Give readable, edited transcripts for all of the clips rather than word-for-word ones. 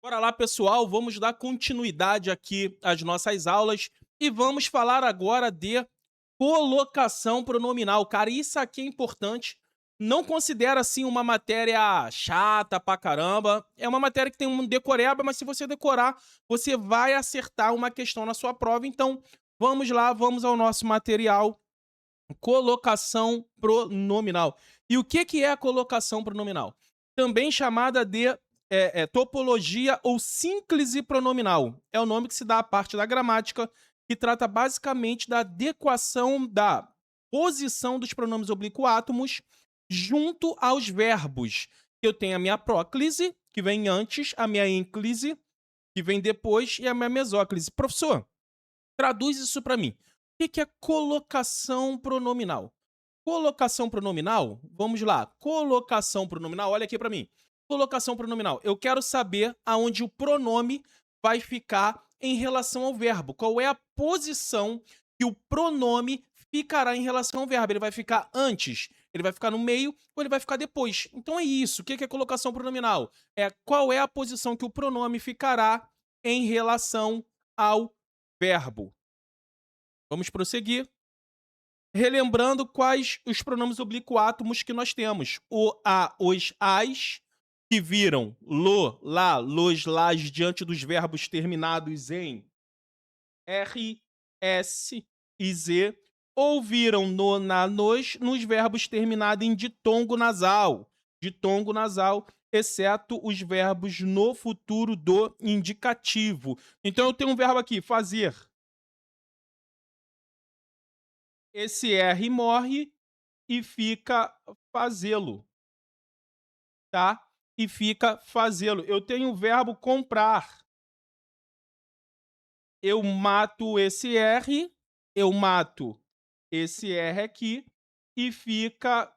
Bora lá, pessoal, vamos dar continuidade aqui às nossas aulas e vamos falar agora de colocação pronominal. Cara, isso aqui é importante. Não considera assim uma matéria chata pra caramba. É uma matéria que tem um decoreba, mas se você decorar, você vai acertar uma questão na sua prova. Então, vamos lá, vamos ao nosso material. Colocação pronominal. E o que é a colocação pronominal? Também chamada de topologia ou sínclise pronominal. É o nome que se dá à parte da gramática que trata basicamente da adequação da posição dos pronomes oblíquo átomos junto aos verbos. Eu tenho a minha próclise, que vem antes, a minha ênclise, que vem depois, e a minha mesóclise. Professor, traduz isso para mim. O que é colocação pronominal? Colocação pronominal, vamos lá. Colocação pronominal, olha aqui para mim. Colocação pronominal, eu quero saber aonde o pronome vai ficar em relação ao verbo. Qual é a posição que o pronome ficará em relação ao verbo? Ele vai ficar antes, ele vai ficar no meio ou ele vai ficar depois? Então é isso. O que é colocação pronominal? É qual é a posição que o pronome ficará em relação ao verbo. Vamos prosseguir. Relembrando quais os pronomes oblíquo átomos que nós temos. O a, os, as, que viram lo, lá, los, las, diante dos verbos terminados em R, S e Z, ou viram no, na, nos verbos terminados em ditongo nasal, exceto os verbos no futuro do indicativo. Então eu tenho um verbo aqui, fazer. Esse R morre e fica fazê-lo, tá? E fica fazê-lo. Eu tenho o verbo comprar. Eu mato esse R, eu mato esse R aqui e fica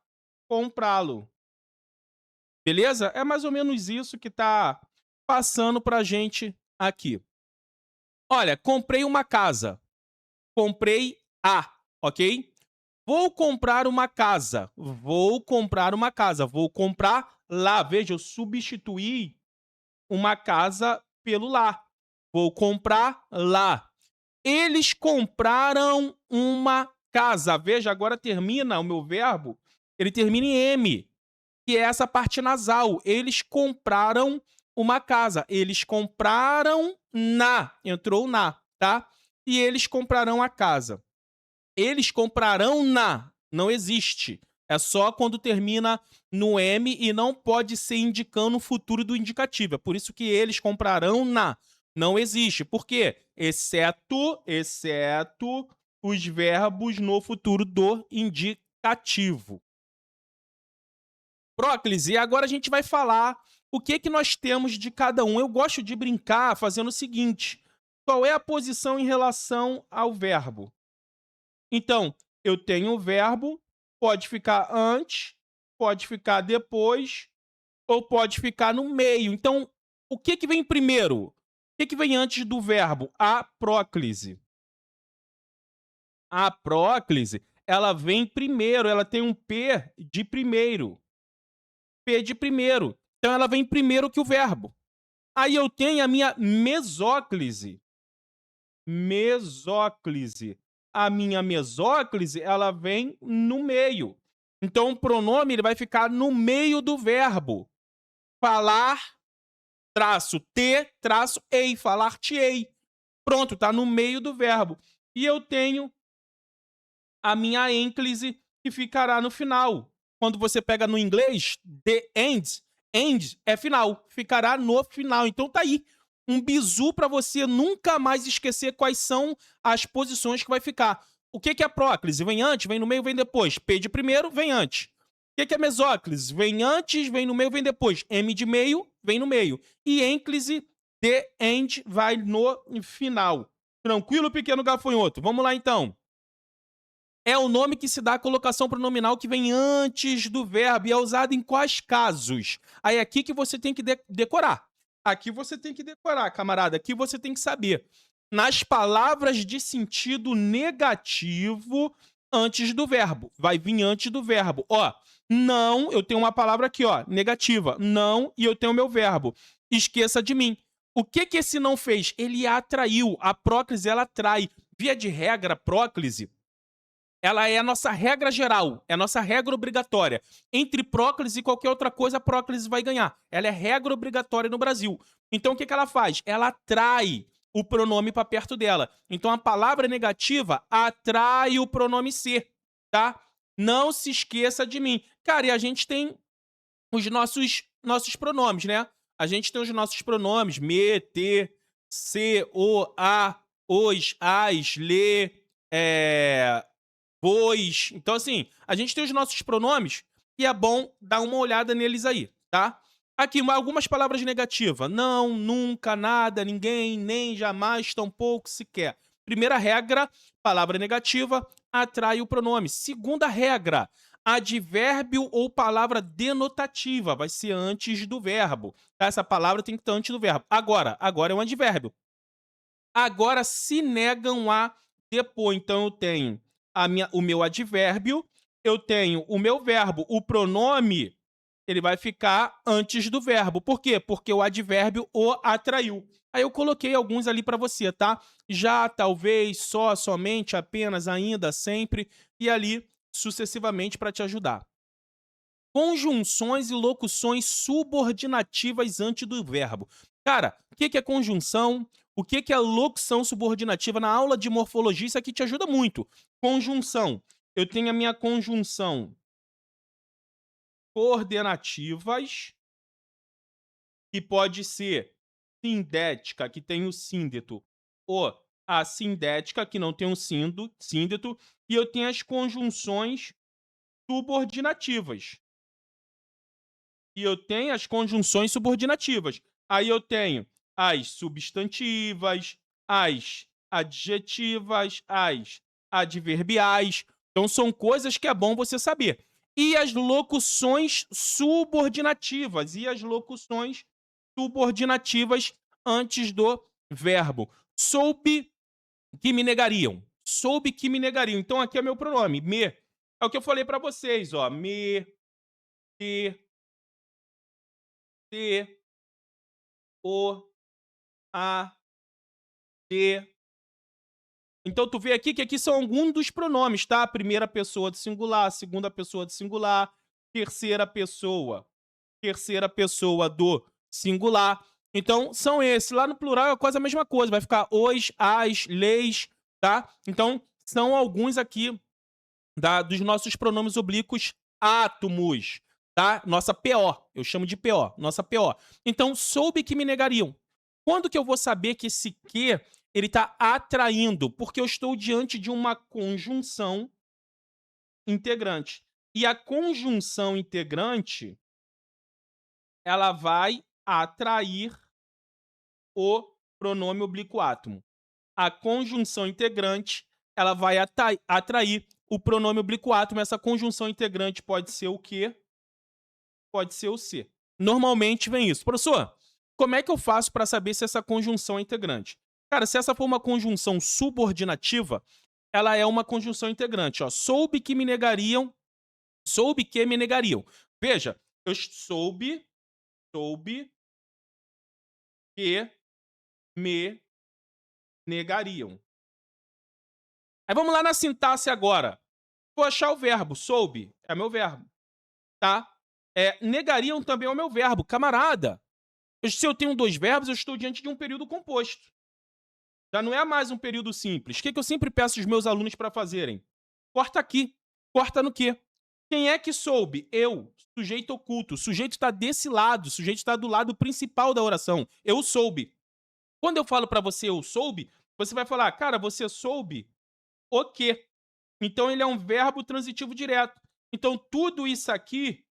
comprá-lo. Beleza? É mais ou menos isso que tá passando pra gente aqui. Olha, comprei uma casa. Comprei a, ok? Vou comprar uma casa. Vou comprar uma casa. Vou comprar lá. Veja, eu substituí uma casa pelo lá. Vou comprar lá. Eles compraram uma casa. Veja, agora termina o meu verbo. Ele termina em M, que é essa parte nasal. Eles compraram uma casa. Eles compraram na. Entrou na, tá? E eles comprarão a casa. Eles comprarão na. Não existe. É só quando termina no M e não pode ser indicando o futuro do indicativo. É por isso que eles comprarão na. Não existe. Por quê? Exceto os verbos no futuro do indicativo. Próclise, e agora a gente vai falar o que nós temos de cada um. Eu gosto de brincar fazendo o seguinte: qual é a posição em relação ao verbo? Então, eu tenho o verbo, pode ficar antes, pode ficar depois, ou pode ficar no meio. Então, o que vem primeiro? O que vem antes do verbo? A próclise. A próclise, ela vem primeiro, ela tem um P de primeiro. P de primeiro. Então, ela vem primeiro que o verbo. Aí eu tenho a minha mesóclise. Mesóclise. A minha mesóclise, ela vem no meio. Então, o pronome ele vai ficar no meio do verbo. Falar, traço te, traço ei. Falar-te-ei. Pronto, tá no meio do verbo. E eu tenho a minha ênclise, que ficará no final. Quando você pega no inglês, the end, end é final. Ficará no final. Então, tá aí um bizu para você nunca mais esquecer quais são as posições que vai ficar. O que é a próclise? Vem antes, vem no meio, vem depois. P de primeiro, vem antes. O que é mesóclise? Vem antes, vem no meio, vem depois. M de meio, vem no meio. E ênclise, the end, vai no final. Tranquilo, pequeno gafanhoto? Vamos lá, então. É o nome que se dá à colocação pronominal que vem antes do verbo e é usado em quais casos? Aí é aqui que você tem que decorar. Aqui você tem que decorar, camarada. Aqui você tem que saber. Nas palavras de sentido negativo antes do verbo. Vai vir antes do verbo. Ó, não, eu tenho uma palavra aqui, ó, negativa. Não, e eu tenho o meu verbo. Esqueça de mim. O que que esse não fez? Ele atraiu. A próclise, ela atrai. Via de regra, a próclise, ela é a nossa regra geral, é a nossa regra obrigatória. Entre próclise e qualquer outra coisa, a próclise vai ganhar. Ela é regra obrigatória no Brasil. Então, o que que ela faz? Ela atrai o pronome para perto dela. Então, a palavra negativa atrai o pronome ser, tá? Não se esqueça de mim. Cara, e a gente tem os nossos pronomes, né? A gente tem os nossos pronomes: me, te, se, o, a, os, as, lê, pois. Então, assim, a gente tem os nossos pronomes e é bom dar uma olhada neles aí, tá? Aqui, algumas palavras negativas. Não, nunca, nada, ninguém, nem, jamais, tampouco, sequer. Primeira regra, palavra negativa atrai o pronome. Segunda regra, advérbio ou palavra denotativa vai ser antes do verbo. Tá? Essa palavra tem que estar antes do verbo. Agora é um advérbio. Agora se negam a depor. Então eu tenho o meu advérbio, eu tenho o meu verbo, o pronome, ele vai ficar antes do verbo. Por quê? Porque o advérbio o atraiu. Aí eu coloquei alguns ali para você, tá? Já, talvez, só, somente, apenas, ainda, sempre e ali sucessivamente para te ajudar. Conjunções e locuções subordinativas antes do verbo. Cara, o que que é conjunção? O que que é locução subordinativa? Na aula de morfologia, isso aqui te ajuda muito. Conjunção. Eu tenho a minha conjunção coordenativas, que pode ser sindética, que tem o síndeto, ou assindética, que não tem o síndeto, e eu tenho as conjunções subordinativas. E eu tenho as conjunções subordinativas. Aí eu tenho as substantivas, as adjetivas, as adverbiais. Então são coisas que é bom você saber. E as locuções subordinativas. E as locuções subordinativas antes do verbo. Soube que me negariam. Soube que me negariam. Então aqui é meu pronome, me. É o que eu falei para vocês, ó. Me, te, te, o, a, de. Então tu vê aqui que aqui são alguns dos pronomes, tá? Primeira pessoa do singular, segunda pessoa do singular, terceira pessoa do singular. Então são esses. Lá no plural é quase a mesma coisa, vai ficar os, as, leis, tá? Então são alguns aqui dos nossos pronomes oblíquos átomos, tá? Nossa PO, eu chamo de PO, nossa PO. Então soube que me negariam. Quando que eu vou saber que esse que ele está atraindo? Porque eu estou diante de uma conjunção integrante. E a conjunção integrante, ela vai atrair o pronome oblíquo átomo. A conjunção integrante, ela vai atrair o pronome oblíquo átomo. Essa conjunção integrante pode ser o que? Pode ser o se. Normalmente vem isso. Professor, como é que eu faço para saber se essa conjunção é integrante? Cara, se essa for uma conjunção subordinativa, ela é uma conjunção integrante. Ó. Soube que me negariam. Veja, eu soube que me negariam. Aí vamos lá na sintaxe agora. Vou achar o verbo. Soube é meu verbo, tá? Negariam também é o meu verbo. Camarada, se eu tenho dois verbos, eu estou diante de um período composto. Já não é mais um período simples. O que eu sempre peço aos meus alunos para fazerem? Corta aqui. Corta no quê? Quem é que soube? Eu, sujeito oculto. O sujeito está desse lado. O sujeito está do lado principal da oração. Eu soube. Quando eu falo para você eu soube, você vai falar, cara, você soube o quê? Então ele é um verbo transitivo direto. Então tudo isso aqui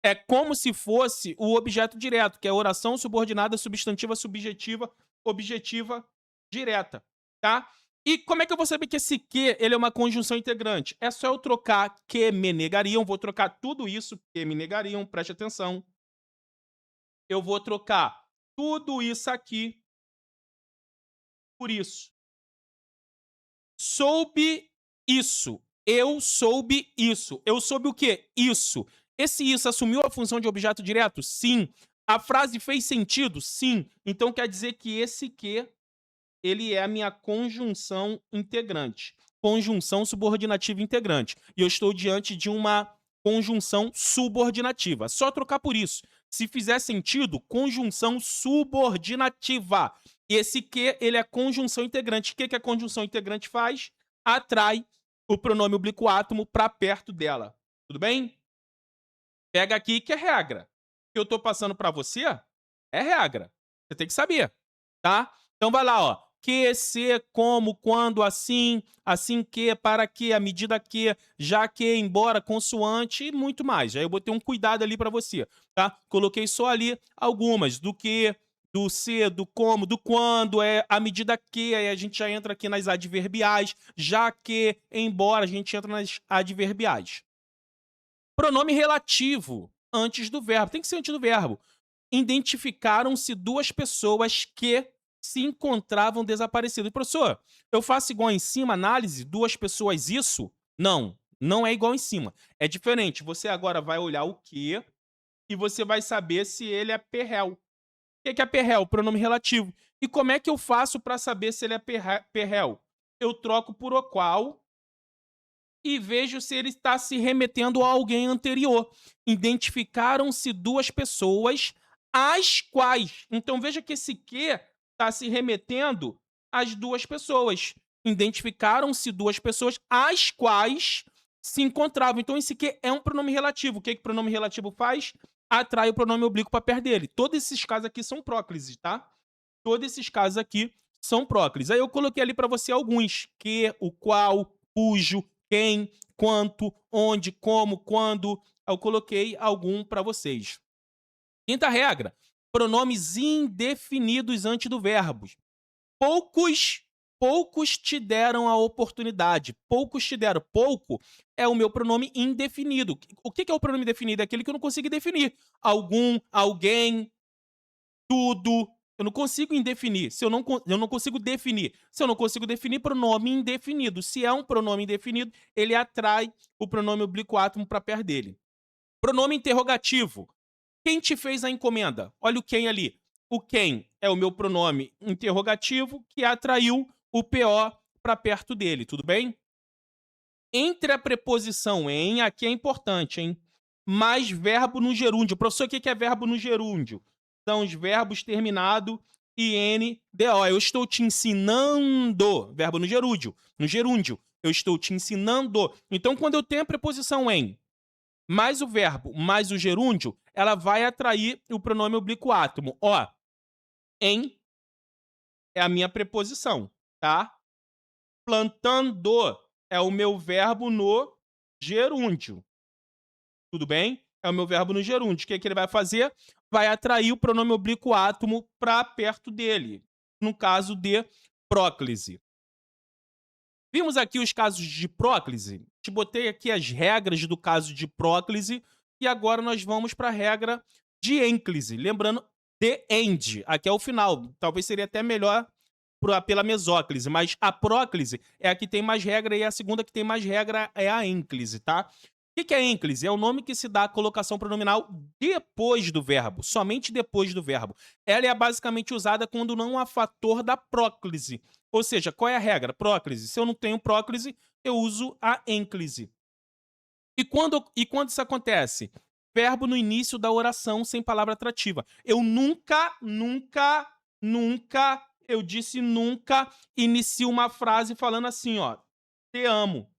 é como se fosse o objeto direto, que é oração subordinada, substantiva, subjetiva, objetiva, direta, tá? E como é que eu vou saber que esse que ele é uma conjunção integrante? É só eu trocar que me negariam, vou trocar tudo isso, que me negariam, preste atenção. Eu vou trocar tudo isso aqui por isso. Soube isso. Eu soube isso. Eu soube o quê? Isso. Esse isso assumiu a função de objeto direto? Sim. A frase fez sentido? Sim. Então quer dizer que esse que ele é a minha conjunção integrante. Conjunção subordinativa integrante. E eu estou diante de uma conjunção subordinativa. Só trocar por isso. Se fizer sentido, conjunção subordinativa. E esse que, ele é conjunção integrante. O que a conjunção integrante faz? Atrai o pronome oblíquo átomo para perto dela. Tudo bem? Pega aqui que é regra. O que eu estou passando para você é regra. Você tem que saber, tá? Então vai lá, ó. Que, se, como, quando, assim, assim que, para que, à medida que, já que, embora, consoante e muito mais. Aí eu botei um cuidado ali para você, tá? Coloquei só ali algumas, do que, do se, do como, do quando, à medida que, aí a gente já entra aqui nas adverbiais, já que, embora, a gente entra nas adverbiais. Pronome relativo, antes do verbo. Tem que ser antes do verbo. Identificaram-se duas pessoas que se encontravam desaparecidas. Professor, eu faço igual em cima, análise, duas pessoas isso? Não, não é igual em cima. É diferente. Você agora vai olhar o que e você vai saber se ele é perréu. O que é perréu? Pronome relativo. E como é que eu faço para saber se ele é perréu? Eu troco por o qual e vejo se ele está se remetendo a alguém anterior. Identificaram-se duas pessoas, as quais. Então veja que esse que está se remetendo às duas pessoas. Identificaram-se duas pessoas, as quais se encontravam. Então esse que é um pronome relativo. O que o pronome relativo faz? Atrai o pronome oblíquo para perto dele. Todos esses casos aqui são próclises, tá? Todos esses casos aqui são próclises. Aí eu coloquei ali para você alguns. Que, o qual, cujo, quem, quanto, onde, como, quando. Eu coloquei algum para vocês. Quinta regra: pronomes indefinidos antes do verbo. Poucos te deram a oportunidade. Poucos te deram. Pouco é o meu pronome indefinido. O que é o pronome indefinido? É aquele que eu não consigo definir. Algum, alguém, tudo. Eu não consigo indefinir. Eu não consigo definir. Se eu não consigo definir, pronome indefinido. Se é um pronome indefinido, ele atrai o pronome oblíquo átomo para perto dele. Pronome interrogativo. Quem te fez a encomenda? Olha o quem ali. O quem é o meu pronome interrogativo que atraiu o PO para perto dele, tudo bem? Entre a preposição em, aqui é importante, hein? Mais verbo no gerúndio. Professor, o que é verbo no gerúndio? São os verbos terminado INDO. Eu estou te ensinando. Verbo no gerúndio. No gerúndio. Eu estou te ensinando. Então, quando eu tenho a preposição em, mais o verbo, mais o gerúndio, ela vai atrair o pronome oblíquo átomo. Ó, em é a minha preposição, tá? Plantando é o meu verbo no gerúndio. Tudo bem? É o meu verbo no gerúndio. O que, que ele vai fazer? Vai atrair o pronome oblíquo átomo para perto dele. No caso de próclise. Vimos aqui os casos de próclise. Te botei aqui as regras do caso de próclise. E agora nós vamos para a regra de ênclise. Lembrando, the end. Aqui é o final. Talvez seria até melhor pela mesóclise, mas a próclise é a que tem mais regra e a segunda que tem mais regra é a ênclise, tá? O que é ênclise? É o nome que se dá à colocação pronominal depois do verbo, somente depois do verbo. Ela é basicamente usada quando não há fator da próclise. Ou seja, qual é a regra? Próclise. Se eu não tenho próclise, eu uso a ênclise. E quando isso acontece? Verbo no início da oração sem palavra atrativa. Eu nunca, eu disse nunca, inicio uma frase falando assim, ó, te amo.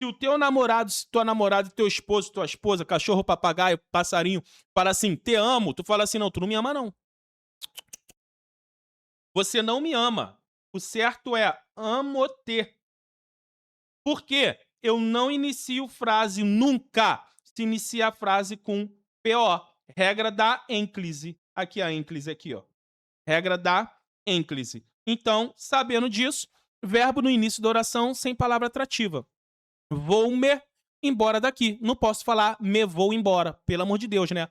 Se o teu namorado, se tua namorada, teu esposo, tua esposa, cachorro, papagaio, passarinho, fala assim, te amo, tu fala assim, não, tu não me ama não. Você não me ama. O certo é amo-te. Por quê? Eu não inicio frase nunca se inicia a frase com PO. Regra da ênclise. Aqui a ênclise, aqui, ó. Regra da ênclise. Então, sabendo disso, verbo no início da oração sem palavra atrativa. Vou-me embora daqui. Não posso falar me vou embora. Pelo amor de Deus, né?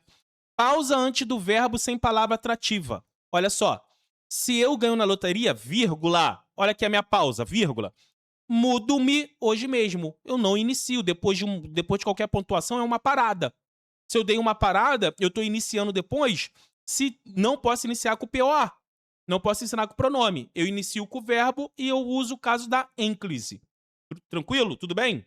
Pausa antes do verbo sem palavra atrativa. Olha só. Se eu ganho na loteria, vírgula. Olha aqui a minha pausa, vírgula. Mudo-me hoje mesmo. Eu não inicio. Depois de qualquer pontuação, é uma parada. Se eu dei uma parada, eu estou iniciando depois, se não posso iniciar com o POA. Não posso ensinar com o pronome. Eu inicio com o verbo e eu uso o caso da ênclise. Tranquilo? Tudo bem?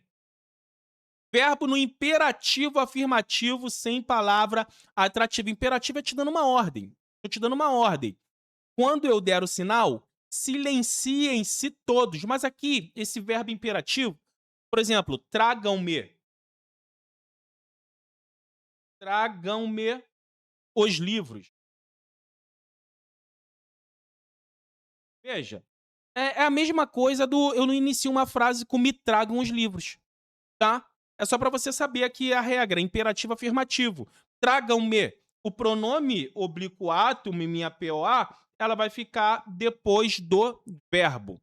Verbo no imperativo afirmativo sem palavra atrativa. Imperativo é te dando uma ordem. Estou te dando uma ordem. Quando eu der o sinal, silenciem-se todos. Mas aqui, esse verbo imperativo, por exemplo, tragam-me. Tragam-me os livros. Veja, é a mesma coisa do eu não inicio uma frase com me tragam os livros, tá? É só para você saber aqui a regra, imperativo afirmativo. Tragam-me. O pronome oblíquo átomo, minha POA, ela vai ficar depois do verbo.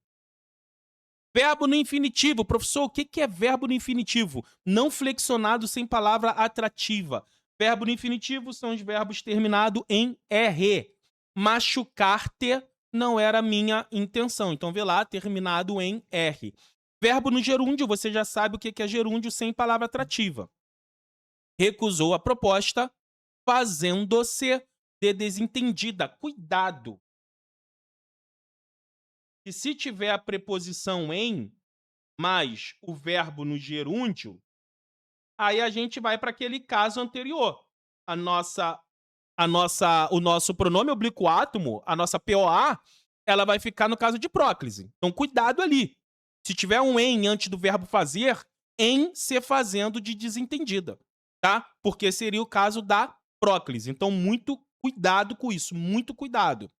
Verbo no infinitivo. Professor, o que é verbo no infinitivo? Não flexionado sem palavra atrativa. Verbo no infinitivo são os verbos terminados em R. Machucar-te não era minha intenção. Então, vê lá, terminado em R. Verbo no gerúndio, você já sabe o que é gerúndio sem palavra atrativa. Recusou a proposta, fazendo-se de desentendida. Cuidado! E se tiver a preposição em mais o verbo no gerúndio, aí a gente vai para aquele caso anterior. O nosso pronome oblíquo átomo, a nossa POA, ela vai ficar no caso de próclise. Então, cuidado ali. Se tiver um em antes do verbo fazer, em se fazendo de desentendida, tá? Porque seria o caso da próclise. Então, muito cuidado com isso, muito cuidado.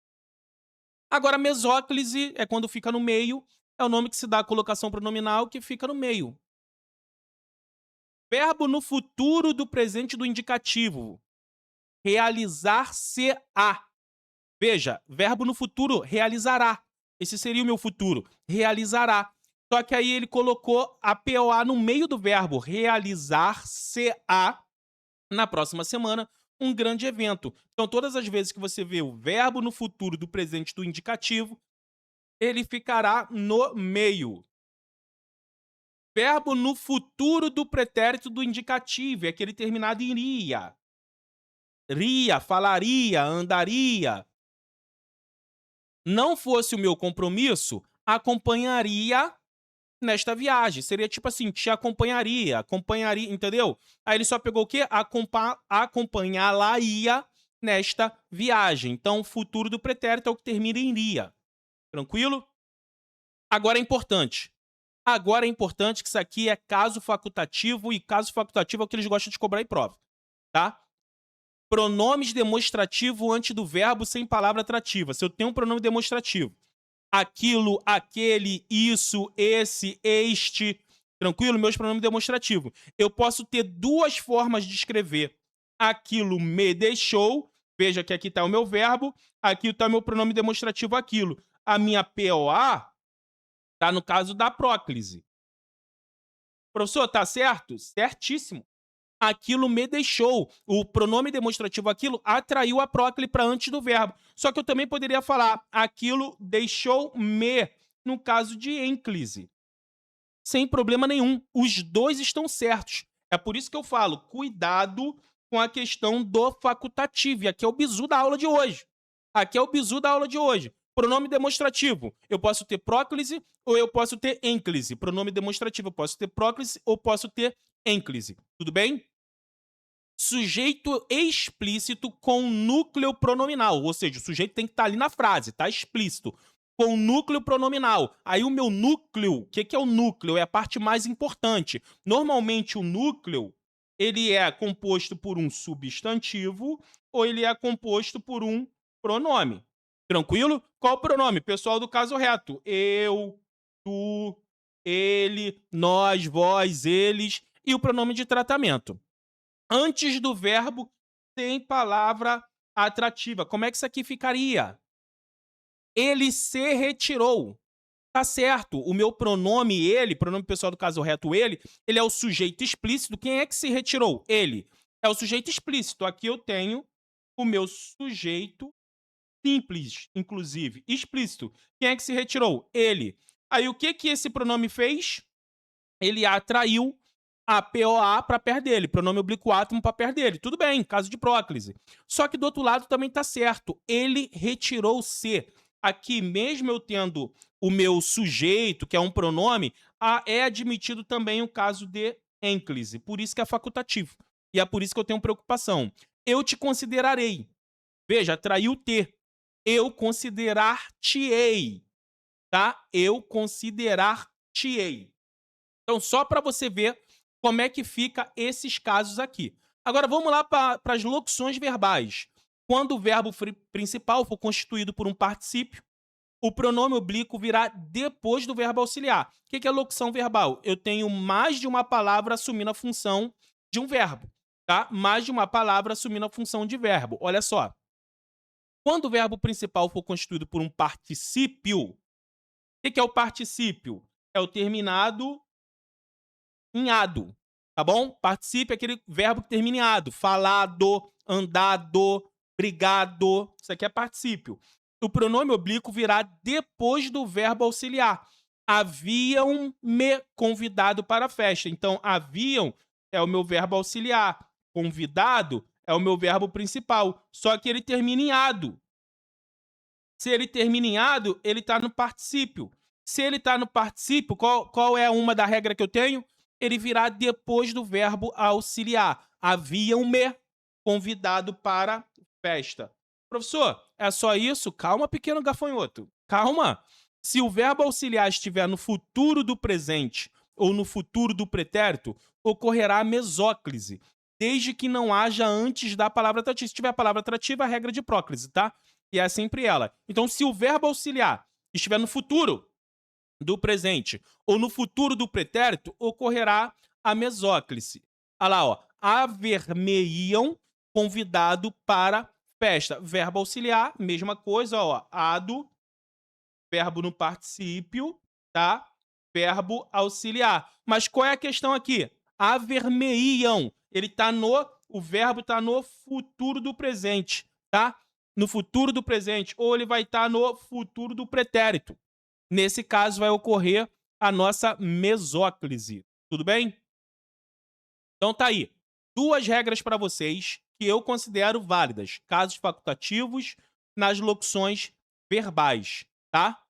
Agora, mesóclise é quando fica no meio, é o nome que se dá à colocação pronominal que fica no meio. Verbo no futuro do presente do indicativo. Realizar-se-á. Veja, verbo no futuro, realizará. Esse seria o meu futuro, realizará. Só que aí ele colocou a POA no meio do verbo, realizar-se-á. Na próxima semana, um grande evento. Então, todas as vezes que você vê o verbo no futuro do presente do indicativo, ele ficará no meio. Verbo no futuro do pretérito do indicativo, é aquele terminado em iria. Ria, falaria, andaria. Não fosse o meu compromisso, acompanharia nesta viagem. Seria tipo assim, te acompanharia, entendeu? Aí ele só pegou o quê? Acompanhá-la-ia nesta viagem. Então, o futuro do pretérito é o que termina em iria. Tranquilo? Agora é importante. Agora é importante que isso aqui é caso facultativo, e caso facultativo é o que eles gostam de cobrar em prova, tá? Pronomes demonstrativo antes do verbo sem palavra atrativa. Se eu tenho um pronome demonstrativo, aquilo, aquele, isso, esse, este, tranquilo? Meus pronomes demonstrativos. Eu posso ter duas formas de escrever. Aquilo me deixou, veja que aqui está o meu verbo, aqui está o meu pronome demonstrativo aquilo. A minha POA está no caso da próclise. Professor, tá certo? Certíssimo. Aquilo me deixou. O pronome demonstrativo aquilo atraiu a próclise para antes do verbo. Só que eu também poderia falar aquilo deixou-me, no caso de ênclise. Sem problema nenhum. Os dois estão certos. É por isso que eu falo, cuidado com a questão do facultativo. E aqui é o bizu da aula de hoje. Aqui é o bizu da aula de hoje. Pronome demonstrativo. Eu posso ter próclise ou eu posso ter ênclise. Pronome demonstrativo. Eu posso ter próclise ou posso ter ênclise. Tudo bem? Sujeito explícito com núcleo pronominal. Ou seja, o sujeito tem que estar ali na frase, tá explícito. Com núcleo pronominal. Aí o meu núcleo, o que é o núcleo? É a parte mais importante. Normalmente o núcleo, ele é composto por um substantivo ou ele é composto por um pronome. Tranquilo? Qual o pronome? Pessoal do caso reto. Eu, tu, ele, nós, vós, eles e o pronome de tratamento. Antes do verbo, tem palavra atrativa. Como é que isso aqui ficaria? Ele se retirou. Tá certo, o meu pronome ele, pronome pessoal do caso reto ele é o sujeito explícito. Quem é que se retirou? Ele. É o sujeito explícito. Aqui eu tenho o meu sujeito simples, inclusive, explícito. Quem é que se retirou? Ele. Aí o que esse pronome fez? Ele atraiu A, POA para perto dele, pronome oblíquo átomo para perto dele. Tudo bem, caso de próclise. Só que do outro lado também tá certo. Ele retirou o C. Aqui, mesmo eu tendo o meu sujeito, que é um pronome, é admitido também o caso de ênclise. Por isso que é facultativo. E é por isso que eu tenho preocupação. Eu te considerarei. Veja, traiu o T. Eu considerar-te-ei. Tá? Eu considerar-te-ei. Então, só para você ver como é que fica esses casos aqui. Agora, vamos lá para as locuções verbais. Quando o verbo principal for constituído por um particípio, o pronome oblíquo virá depois do verbo auxiliar. O que é locução verbal? Eu tenho mais de uma palavra assumindo a função de um verbo. Tá? Mais de uma palavra assumindo a função de verbo. Olha só. Quando o verbo principal for constituído por um particípio, o que é o particípio? É o terminado em ado, tá bom? Particípio é aquele verbo que termina em ado. Falado, andado, brigado. Isso aqui é particípio. O pronome oblíquo virá depois do verbo auxiliar. Haviam me convidado para a festa. Então, haviam é o meu verbo auxiliar. Convidado é o meu verbo principal. Só que ele termina em ado. Se ele termina em ado, ele está no particípio. Se ele está no particípio, qual é uma da regra que eu tenho? Ele virá depois do verbo auxiliar. Haviam-me convidado para festa. Professor, é só isso? Calma, pequeno gafanhoto. Calma. Se o verbo auxiliar estiver no futuro do presente ou no futuro do pretérito, ocorrerá a mesóclise, desde que não haja antes da palavra atrativa. Se tiver a palavra atrativa, a regra de próclise, tá? E é sempre ela. Então, se o verbo auxiliar estiver no futuro do presente ou no futuro do pretérito, ocorrerá a mesóclise. Olha lá, ó. Haver-me-iam convidado para festa. Verbo auxiliar, mesma coisa, ó. Ado, verbo no particípio, tá? Verbo auxiliar. Mas qual é a questão aqui? Haver-me-iam. O verbo está no futuro do presente, tá? No futuro do presente, ou ele vai estar no futuro do pretérito. Nesse caso, vai ocorrer a nossa mesóclise. Tudo bem? Então tá aí. Duas regras para vocês que eu considero válidas. Casos facultativos nas locuções verbais, tá?